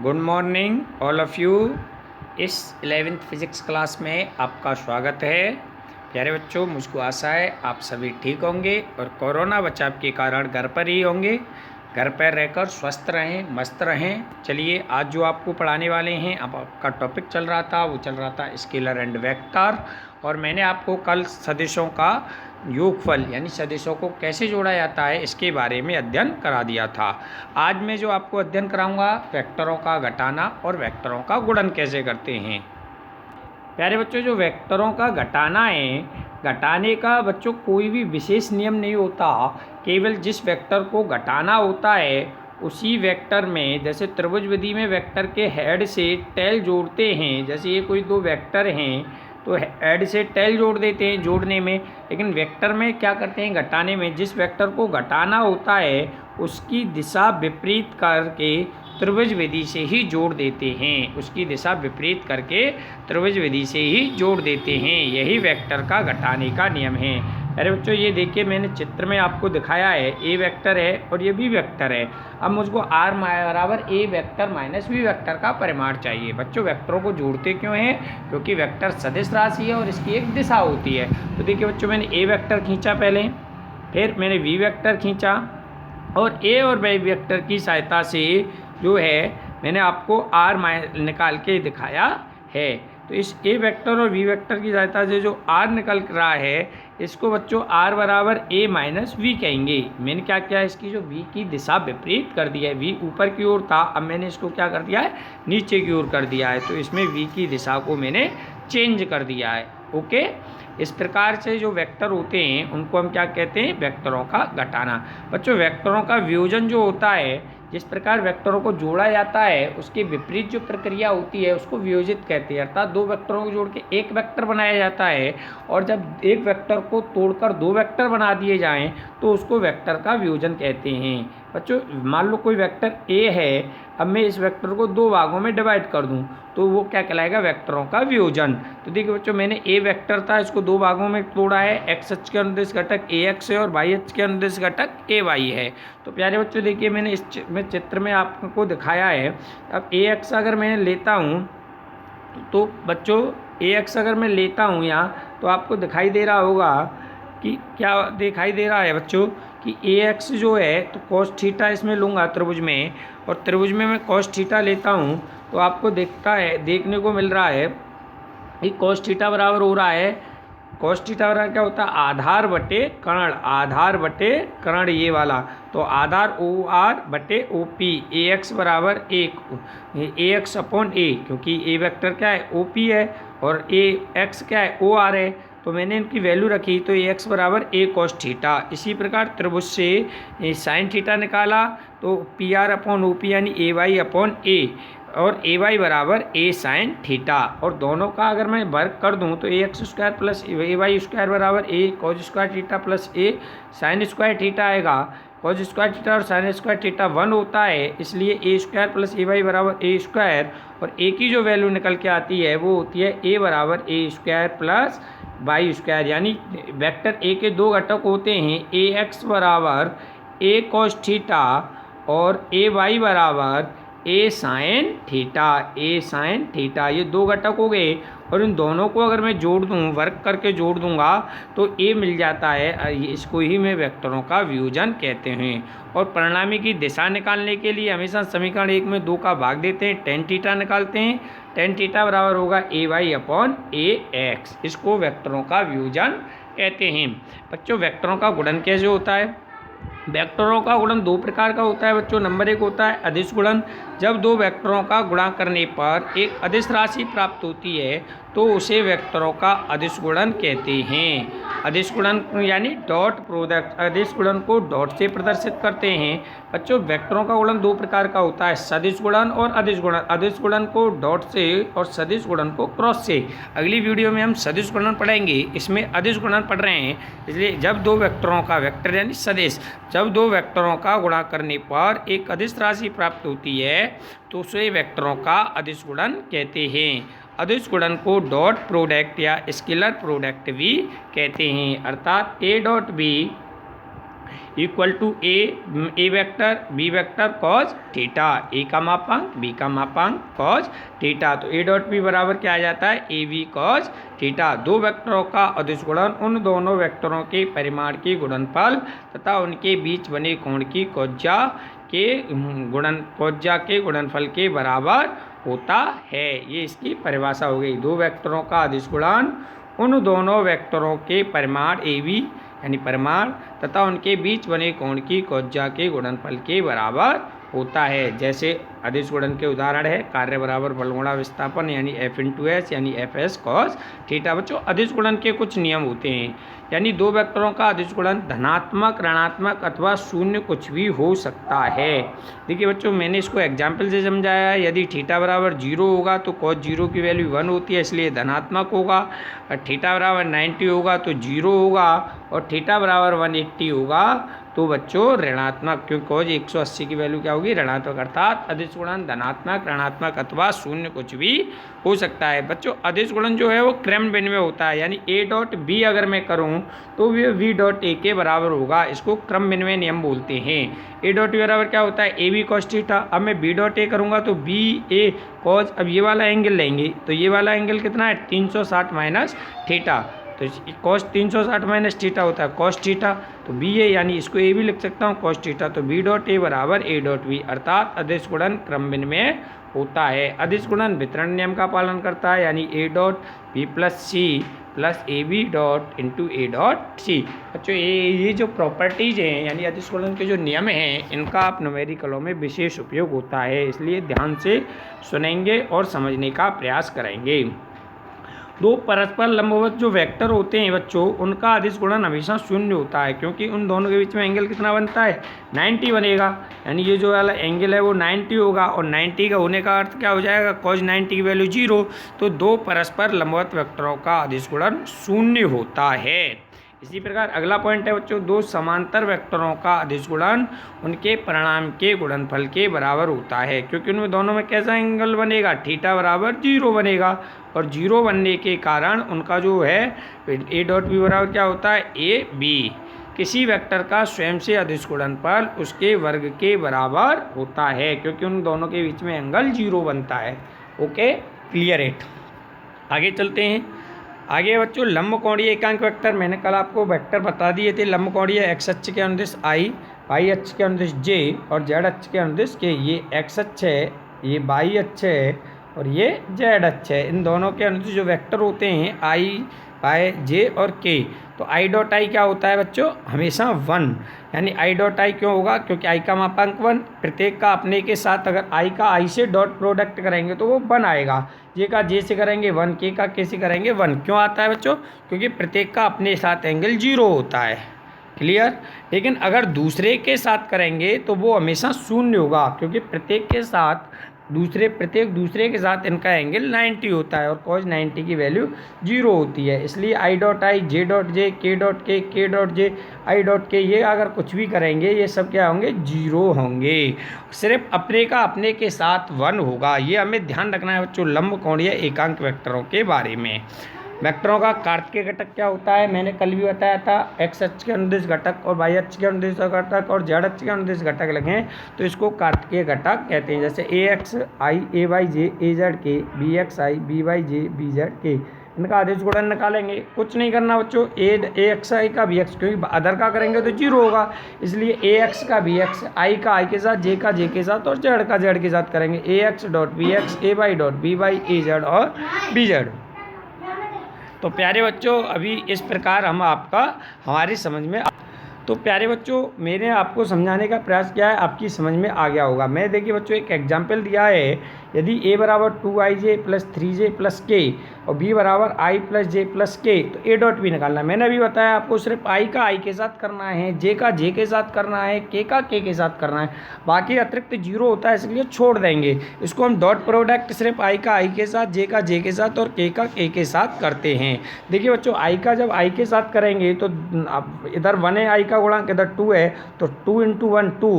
Good morning all of you. इस 11th physics class में आपका स्वागत है। प्यारे बच्चों, मुझको आशा है आप सभी ठीक होंगे और कोरोना बचाव के कारण घर पर ही होंगे। घर पर रहकर स्वस्थ रहें, मस्त रहें। चलिए, आज जो आपको पढ़ाने वाले हैं, अब आपका टॉपिक चल रहा था स्केलर एंड वेक्टर। और मैंने आपको कल सदिशों का योगफल यानी सदिशों को कैसे जोड़ा जाता है इसके बारे में अध्ययन करा दिया था। आज मैं जो आपको अध्ययन कराऊंगा वेक्टरों का घटाना और वेक्टरों का गुणन कैसे करते हैं। प्यारे बच्चों, जो वेक्टरों का घटाना है, घटाने का बच्चों कोई भी विशेष नियम नहीं होता। केवल जिस वेक्टर को घटाना होता है उसी वेक्टर में, जैसे त्रिभुज विधि में वेक्टर के हेड से टेल जोड़ते हैं। जैसे ये कोई दो वेक्टर हैं तो हेड से टेल जोड़ देते हैं जोड़ने में। लेकिन वेक्टर में क्या करते हैं, घटाने में जिस वेक्टर को घटाना होता है उसकी दिशा विपरीत करके त्रिभुज विधि से ही जोड़ देते हैं। उसकी दिशा विपरीत करके त्रिभुज विधि से ही जोड़ देते हैं। यही वेक्टर का घटाने का नियम है। अरे बच्चों, ये देखिए मैंने चित्र में आपको दिखाया है, ए वेक्टर है और ये बी वेक्टर है। अब मुझको आर बराबर ए वेक्टर माइनस बी वेक्टर का परिमाण चाहिए। बच्चों, वेक्टरों को जोड़ते क्यों हैं? क्योंकि वेक्टर सदिश राशि है और इसकी एक दिशा होती है। तो देखिए बच्चों, मैंने ए वेक्टर खींचा पहले, फिर मैंने वी वेक्टर खींचा और ए और बी वेक्टर की सहायता से जो है मैंने आपको आर निकाल के दिखाया है। तो इस ए वेक्टर और वी वेक्टर की सहायता से जो आर निकल रहा है इसको बच्चों आर बराबर ए माइनस वी कहेंगे। मैंने क्या किया, इसकी जो वी की दिशा विपरीत कर दी है। वी ऊपर की ओर था, अब मैंने इसको क्या कर दिया है, नीचे की ओर कर दिया है। तो इसमें वी की दिशा को मैंने चेंज कर दिया है। ओके, इस प्रकार से जो वेक्टर होते हैं उनको हम क्या कहते हैं, वेक्टरों का घटाना। बच्चों, वेक्टरों का वियोजन जो होता है, जिस प्रकार वेक्टरों को जोड़ा जाता है उसके विपरीत जो प्रक्रिया होती है उसको वियोजित कहते हैं। अर्थात दो वेक्टरों को जोड़ के एक वेक्टर बनाया जाता है और जब एक वेक्टर को तोड़कर दो वेक्टर बना दिए जाएं तो उसको वेक्टर का वियोजन कहते हैं। बच्चों, मान लो कोई वेक्टर ए है, अब मैं इस वेक्टर को दो भागों में डिवाइड कर दूं तो वो क्या कहलाएगा, वेक्टरों का वियोजन। तो देखिए बच्चों, मैंने ए वेक्टर था, इसको दो भागों में तोड़ा है। एक्स अक्ष के अनुदिश घटक ए एक्स है और वाई अक्ष के अनुदिश घटक ए वाई है। तो प्यारे बच्चों देखिए, मैंने इस चित्र में आपको दिखाया है। अब ए एक्स अगर मैं लेता हूँ तो बच्चों ए एक्स अगर मैं लेता हूँ यहाँ, तो आपको दिखाई दे रहा होगा कि क्या दिखाई दे रहा है बच्चों कि ए एक्स जो है तो कॉस थीटा इसमें लूँगा त्रिभुज में, और त्रिभुज में मैं कॉस थीटा लेता हूँ तो आपको देखने को मिल रहा है कि कॉस थीटा बराबर हो रहा है, कॉस थीटा बराबर क्या होता है, आधार बटे कर्ण। आधार बटे कर्ण ये वाला, तो आधार ओ आर बटे ओ पी। ए एक्स बराबर ए एक्स अपॉन ए, क्योंकि ए वेक्टर क्या है, ओ पी है और ए एक्स क्या है, ओ आर है। तो मैंने इनकी वैल्यू रखी तो ए एक्स बराबर ए कॉस थीटा। इसी प्रकार त्रिभुज से साइन थीटा निकाला तो P R upon O P यानी ए वाई अपॉन ए, और ए वाई बराबर ए साइन थीटा। और दोनों का अगर मैं वर्ग कर दूं तो ए एक्स स्क्वायर प्लस ए वाई स्क्वायर बराबर ए कॉज स्क्वायर थीटा प्लस ए साइन स्क्वायर थीटा आएगा। कॉज स्क्वायर थीटा और साइन स्क्वायर थीटा 1 होता है, इसलिए ए स्क्वायर प्लस ए वाई बराबर ए स्क्वायर। और ए की जो वैल्यू निकल के आती है वो होती है ए बराबर ए स्क्वायर प्लस वाई स्क्वायर। यानी वेक्टर ए के दो घटक होते हैं, ए एक्स बराबर ए कॉस थीटा और ए वाई बराबर ए साइन थीटा। ए साइन थीटा ये दो घटक हो गए, और इन दोनों को अगर मैं जोड़ दूँ, वर्क करके जोड़ दूंगा तो ए मिल जाता है। इसको ही मैं वेक्टरों का वियोजन कहते हैं। और परिणामी की दिशा निकालने के लिए हमेशा समीकरण 1 में 2 का भाग देते हैं, टेन थीटा निकालते हैं। टेन थीटा बराबर होगा ए वाई अपॉन ए एक्स। इसको वेक्टरों का वियोजन कहते हैं। बच्चों, वेक्टरों का गुणन कैसे होता है? वेक्टरों का गुणन दो प्रकार का होता है बच्चों। नंबर 1 होता है अदिश गुणन। जब दो वेक्टरों का गुणा करने पर एक अदिश राशि प्राप्त होती है तो उसे वेक्टरों का अदिश गुणन कहते हैं। अदिश गुणन यानी डॉट प्रोडक्ट, अदिश गुणन को डॉट से प्रदर्शित करते हैं। बच्चों, वेक्टरों का गुणन दो प्रकार का होता है, सदिश गुणन और अदिश गुणन। अदिश गुणन को डॉट से और सदिश गुणन को क्रॉस से। अगली वीडियो में हम सदिश गुणन पढ़ेंगे, इसमें अदिश गुणन पढ़ रहे हैं। इसलिए जब दो वेक्टरों का, वेक्टर यानी सदिश, जब दो वेक्टरों का गुणा करने पर एक अदिश राशि प्राप्त होती है तो उसे वेक्टरों का अदिश गुणन कहते हैं। अदिश गुणन को डॉट प्रोडक्ट या स्केलर प्रोडक्ट भी कहते हैं। अर्थात A dot B equal to A vector B vector cos theta, A का मापांक बी का मापांक कॉज थीटा। तो ए डॉट बी बराबर क्या आ जाता है, ए बी कॉज थीटा। दो वेक्टरों का अदिश गुणन उन दोनों वेक्टरों के परिमाण के गुणनफल तथा उनके बीच बने कोण की कोज्या के गुणनफल के बराबर होता है। ये इसकी परिभाषा हो गई। दो वेक्टरों का अदिश गुणन उन दोनों वेक्टरों के परिमाण ए बी यानी परिमाण तथा उनके बीच बने कोण की कोज्या के गुणनफल के बराबर होता है। जैसे अदिश गुणन के उदाहरण है कार्य बराबर बल गुणा विस्थापन यानी एफ इंटू एस यानी एफ एस कॉस थीटा। बच्चों अदिश गुणन के कुछ नियम होते हैं, यानी दो वेक्टरों का अदिश गुणन धनात्मक ऋणात्मक अथवा शून्य कुछ भी हो सकता है। देखिए बच्चों मैंने इसको एग्जाम्पल से समझाया है। यदि थीटा बराबर 0 होगा तो कॉस 0 की वैल्यू 1 होती है, इसलिए धनात्मक होगा। और थीटा बराबर 90 होगा तो 0 होगा, और थीटा बराबर 180 होगा तो बच्चों ऋणात्मक, क्योंकि कॉस 180 की वैल्यू क्या होगी, ऋणात्मक। अर्थात अदिश गुणन धनात्मक ऋणात्मक अथवा शून्य कुछ भी हो सकता है। बच्चों अदिश गुणन जो है वो क्रम विनिमय होता है, यानी ए डॉट बी अगर मैं करूं तो वे वी डॉट ए के बराबर होगा। इसको क्रम विनिमय नियम बोलते हैं। ए डॉट बी बराबर क्या होता है, ए बी कॉस थीटा। अब मैं बी डॉट ए करूँगा तो बी ए कॉस, अब ये वाला एंगल लेंगे तो ये वाला एंगल कितना है 360 माइनस थीटा, तो कॉस 360 माइनस थीटा होता है कॉस थीटा। तो बी ए यानी इसको ए भी लिख सकता हूँ कॉस थीटा। तो बी डॉट ए बराबर ए डॉट बी, अर्थात अदिश गुणन क्रम विनिमय होता है। अदिश गुणन वितरण नियम का पालन करता है, यानी A dot B plus C plus A B dot into A dot C. बच्चों ये जो प्रॉपर्टीज हैं यानी अदिश गुणन के जो नियम हैं इनका आप न्यूमेरिकलों में विशेष उपयोग होता है, इसलिए ध्यान से सुनेंगे और समझने का प्रयास करेंगे। दो परस्पर लंबवत जो वेक्टर होते हैं बच्चों उनका अदिश गुणन हमेशा शून्य होता है, क्योंकि उन दोनों के बीच में एंगल कितना बनता है 90 बनेगा, यानी ये जो वाला एंगल है वो 90 होगा, और 90 का होने का अर्थ क्या हो जाएगा, कॉस 90 की वैल्यू 0। तो दो परस्पर लंबवत वेक्टरों का अदिश गुणन शून्य होता है। इसी प्रकार अगला पॉइंट है बच्चों, दो समांतर वेक्टरों का अदिश गुणन उनके परिणाम के गुणनफल के बराबर होता है, क्योंकि उनमें दोनों में कैसा एंगल बनेगा, थीटा बराबर 0 बनेगा, और 0 बनने के कारण उनका जो है ए डॉट बी बराबर क्या होता है, ए बी। किसी वेक्टर का स्वयं से अदिश गुणनफल उसके वर्ग के बराबर होता है, क्योंकि उन दोनों के बीच में एंगल 0 बनता है। Okay, clear it. आगे चलते हैं। आगे बच्चों लंबकोणीय एकांक वेक्टर, मैंने कल आपको वेक्टर बता दिए थे। लंबकोणीय एक्स अक्ष के अनुदिश आई, वाई अक्ष के अनुदिश जे और जेड अक्ष के अनुदिश के। ये एक्स अक्ष है, ये वाई अक्ष है और ये जेड अक्ष है। इन दोनों के अनुदिश जो वेक्टर होते हैं आई वाई जे और के, तो आई डॉट आई क्या होता है बच्चों, हमेशा 1, यानी आई डॉट आई क्यों होगा, क्योंकि आई का मापांक 1, प्रत्येक का अपने के साथ अगर आई का आई से डॉट प्रोडक्ट करेंगे तो वो 1 आएगा, जे का जे से करेंगे 1, के का के से करेंगे 1। क्यों आता है बच्चों, क्योंकि प्रत्येक का अपने साथ एंगल 0 होता है। क्लियर। लेकिन अगर दूसरे के साथ करेंगे तो वो हमेशा शून्य होगा, क्योंकि प्रत्येक दूसरे के साथ इनका एंगल 90 होता है और कॉस 90 की वैल्यू 0 होती है। इसलिए I dot I, J dot J, के डॉट के डॉट जे, आई डॉट के, ये अगर कुछ भी करेंगे ये सब क्या होंगे, 0 होंगे। सिर्फ अपने का अपने के साथ 1 होगा। ये हमें ध्यान रखना है बच्चों लंबकोणीय एकांक वेक्टरों के बारे में। वेक्टरों का कार्तीय घटक क्या होता है, मैंने कल भी बताया था। एक्स अक्ष के अनुदिश घटक और वाई अक्ष के अनुदिश घटक और जेड अक्ष के अनुदिश घटक लगे तो इसको कार्तीय घटक कहते हैं। जैसे A X I A Y J A Z K, B X I B Y J B Z K, इनका अदिश गुणन निकालेंगे। कुछ नहीं करना बच्चों, ए एक्स आई का बी एक्स, क्योंकि अदर का करेंगे तो 0 होगा, इसलिए ए एक्स का बी एक्स, आई का आई के साथ, जे का जे के साथ और जेड का जेड के साथ करेंगे। ए एक्स डॉट बी एक्स, ए वाई डॉट बी वाई, ए जेड और बी जेड। तो प्यारे बच्चों अभी इस प्रकार हमारी समझ में तो प्यारे बच्चों मैंने आपको समझाने का प्रयास किया है, आपकी समझ में आ गया होगा। मैं देखिए बच्चों एक एग्जाम्पल दिया है, यदि a बराबर 2ij प्लस 3j प्लस के और b बराबर i प्लस जे प्लस के, तो a डॉट बी निकालना है। मैंने अभी बताया आपको सिर्फ i का i के साथ करना है, j का j के साथ करना है, k का k के साथ करना है, बाकी अतिरिक्त 0 होता है इसलिए छोड़ देंगे। इसको हम डॉट प्रोडक्ट सिर्फ i का i के साथ, j का j के साथ और k का k के साथ करते हैं। देखिए बच्चों i का जब i के साथ करेंगे तो इधर 1 है, i का गुणांक इधर 2 है, तो 2 इंटू 1 2,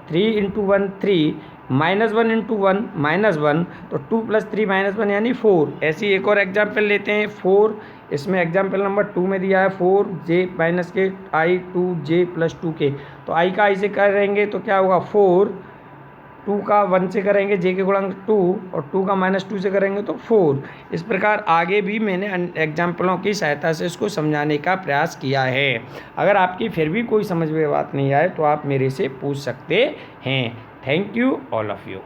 3 इंटू 1 3, -1 इंटू 1 -1, तो 2 प्लस 3 -1 यानी 4। ऐसी एक और एग्जाम्पल लेते हैं, 4 इसमें एग्जाम्पल नंबर 2 में दिया है 4j माइनस के i 2j प्लस 2k। तो i का i से करेंगे तो क्या होगा 4, 2 का 1 से करेंगे j के गुणांक 2 और 2 का -2 से करेंगे तो 4। इस प्रकार आगे भी मैंने एग्जाम्पलों की सहायता से इसको समझाने का प्रयास किया है। अगर आपकी फिर भी कोई समझ में बात नहीं आए तो आप मेरे से पूछ सकते हैं। Thank you all of you.